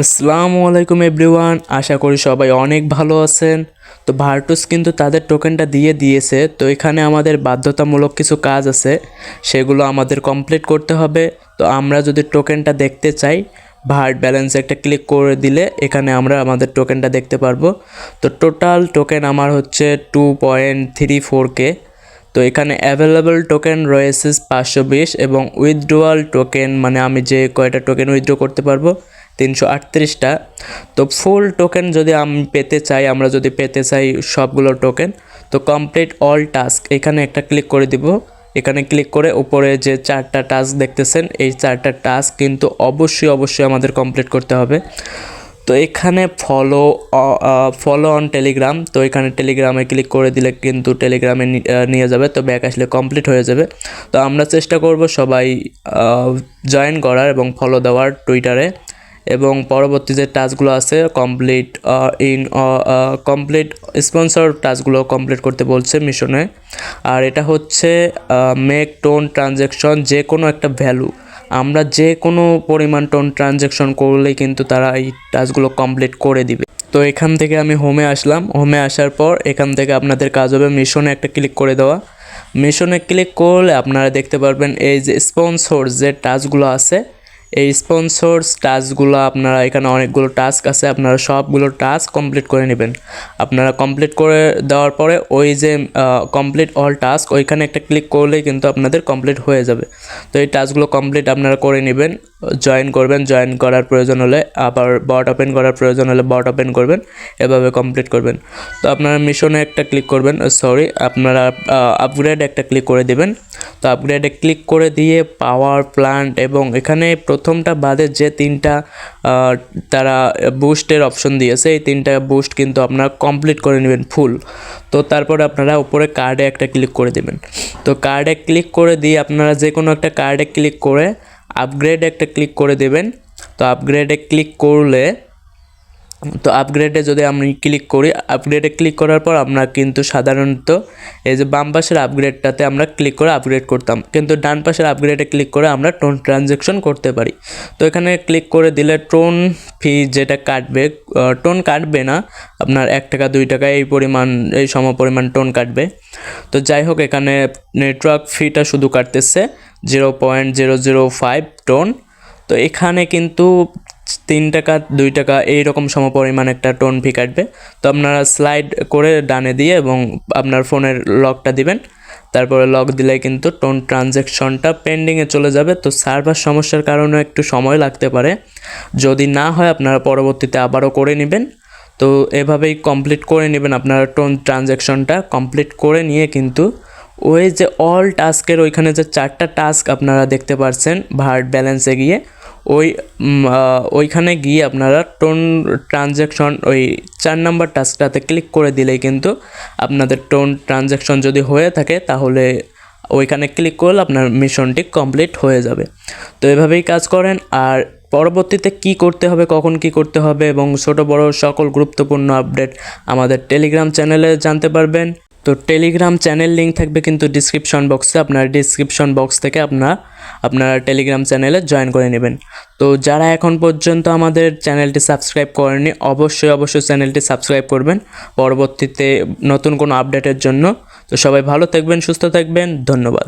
আসসালামু আলাইকুম এভরিওয়ান, আশা করি সবাই অনেক ভালো আছেন। তো ভার্টুস কিন্তু তাদের টোকেনটা দিয়ে দিয়েছে। তো এখানে আমাদের বাধ্যতামূলক কিছু কাজ আছে, সেগুলো আমাদের কমপ্লিট করতে হবে। তো আমরা যদি টোকেনটা দেখতে চাই, ভার্ট ব্যালেন্সে একটা ক্লিক করে দিলে এখানে আমরা আমাদের টোকেনটা দেখতে পারবো। তো টোটাল টোকেন আমার হচ্ছে 2.34K। তো এখানে অ্যাভেলেবল টোকেন রয়েছে 520 এবং উইথড্রোয়াল টোকেন মানে আমি যে কয়টা টোকেন উইথড্র করতে পারবো 338টা। তো ফুল টোকেন যদি আমি পেতে চাই, আমরা যদি পেতে চাই সবগুলো টোকেন, তো কমপ্লিট অল টাস্ক এখানে একটা ক্লিক করে দিব। এখানে ক্লিক করে উপরে যে 4টা টাস্ক দেখতেছেন, এই 4টা টাস্ক কিন্তু অবশ্যই আমাদের কমপ্লিট করতে হবে। তো এখানে ফলো অন টেলিগ্রাম, তো এখানে টেলিগ্রামে ক্লিক করে দিলে কিন্তু টেলিগ্রামে নিয়ে যাবে। তো ব্যাক আসলে কমপ্লিট হয়ে যাবে। তো আমরা চেষ্টা করব সবাই জয়েন করার এবং ফলো দেওয়ার টুইটারে, এবং পরবর্তী যে টাস্কগুলো আছে কমপ্লিট স্পন্সর টাস্কগুলো কমপ্লিট করতে বলছে মিশনে। আর এটা হচ্ছে মেক টোন ট্রানজ্যাকশন, যে কোনো একটা ভ্যালু, আমরা যে কোনো পরিমাণ টোন ট্রানজ্যাকশন করলেই কিন্তু তারা এই টাস্কগুলো কমপ্লিট করে দিবে। তো এখান থেকে আমি হোমে আসলাম। হোমে আসার পর এখান থেকে আপনাদের কাজ হবে মিশনে একটা ক্লিক করে দেওয়া। মিশনে ক্লিক করলে আপনারা দেখতে পারবেন এই যে স্পন্সর যে টাস্কগুলো আছে, এই স্পন্সরস টাস্কগুলো আপনারা এখানে অনেকগুলো টাস্ক আছে, আপনারা সবগুলো টাস্ক কমপ্লিট করে নেবেন। আপনারা কমপ্লিট করে দেওয়ার পরে ওই যে কমপ্লিট অল টাস্ক ওইখানে একটা ক্লিক করলেই কিন্তু আপনাদের কমপ্লিট হয়ে যাবে। তো এই টাস্কগুলো কমপ্লিট আপনারা করে নেবেন, জয়েন করবেন, জয়েন করার প্রয়োজন হলে আবার বট ওপেন করার প্রয়োজন হলে বট ওপেন করবেন, এভাবে কমপ্লিট করবেন। তো আপনারা মিশনে একটা ক্লিক করবেন, আপনারা আপগ্রেড একটা ক্লিক করে দেবেন। তো আপগ্রেডে ক্লিক করে দিয়ে পাওয়ার প্ল্যান্ট এবং এখানে প্রথমটা বাদে যে 3টা তারা বুস্টের অপশন দিয়েছে, এই 3টা বুস্ট কিন্তু আপনারা কমপ্লিট করে নেবেন ফুল। তো তারপরে আপনারা উপরে কার্ডে একটা ক্লিক করে দেবেন। তো কার্ডে ক্লিক করে দিয়ে আপনারা যে কোনো একটা কার্ডে ক্লিক করে আপগ্রেড একটা ক্লিক করে দেবেন। তো আপগ্রেডে ক্লিক করলে, তো আপগ্রেডে যদি আমি ক্লিক করি, আপগ্রেডে ক্লিক করার পর আমরা কিন্তু সাধারণত এই যে বাম পাশের আপগ্রেডটাতে আমরা ক্লিক করে আপগ্রেড করতাম, কিন্তু ডান পাশের আপগ্রেডে ক্লিক করে আমরা টোন ট্রানজ্যাকশন করতে পারি। তো এখানে ক্লিক করে দিলে টোন ফি যেটা কাটবে, টোন কাটবে না, আপনার 1 টাকা 2 টাকা এই সমপরিমাণ টোন কাটবে। তো যাই হোক, এখানে নেটওয়ার্ক ফিটা শুধু কাটতেছে 0.005 টোন। তো এখানে কিন্তু 3 টাকা 2 টাকা এইরকম সমপরিমাণ একটা টোন ফি কাটবে। তো আপনারা স্লাইড করে ডানে দিয়ে এবং আপনার ফোনের লকটা দিবেন, তারপরে লক দিলে কিন্তু টোন ট্রানজ্যাকশনটা পেন্ডিংয়ে চলে যাবে। তো সার্ভার সমস্যার কারণে একটু সময় লাগতে পারে, যদি না হয় আপনারা পরবর্তীতে আবারও করে নেবেন। তো এভাবেই কমপ্লিট করে নেবেন আপনারা টোন ট্রানজ্যাকশনটা। কমপ্লিট করে নিয়ে কিন্তু ওই যে অল টাস্কের ওইখানে যে 4টা টাস্ক আপনারা দেখতে পাচ্ছেন ভার্ট ব্যালেন্সে গিয়ে, ওইখানে গিয়ে আপনারা টোন ট্রানজ্যাকশন ওই 4 নম্বর টাস্কটাতে ক্লিক করে দিলেই কিন্তু আপনাদের টোন ট্রানজ্যাকশন যদি হয়ে থাকে তাহলে ওইখানে ক্লিক করলে আপনার মিশনটি কমপ্লিট হয়ে যাবে। তো এভাবেই কাজ করেন। আর পরবর্তীতে কি করতে হবে, কখন কি করতে হবে এবং ছোট বড় সকল গুরুত্বপূর্ণ আপডেট আমাদের টেলিগ্রাম চ্যানেলে জানতে পারবেন। তো টেলিগ্রাম চ্যানেল লিঙ্ক থাকবে কিন্তু ডিসক্রিপশন বক্সে, আপনার ডিসক্রিপশন বক্স থেকে আপনারা টেলিগ্রাম চ্যানেলে জয়েন করে নেবেন। তো যারা এখন পর্যন্ত আমাদের চ্যানেলটি সাবস্ক্রাইব করেনি, অবশ্যই চ্যানেলটি সাবস্ক্রাইব করবেন পরবর্তীতে নতুন কোনো আপডেটের জন্য। তো সবাই ভালো থাকবেন, সুস্থ থাকবেন, ধন্যবাদ।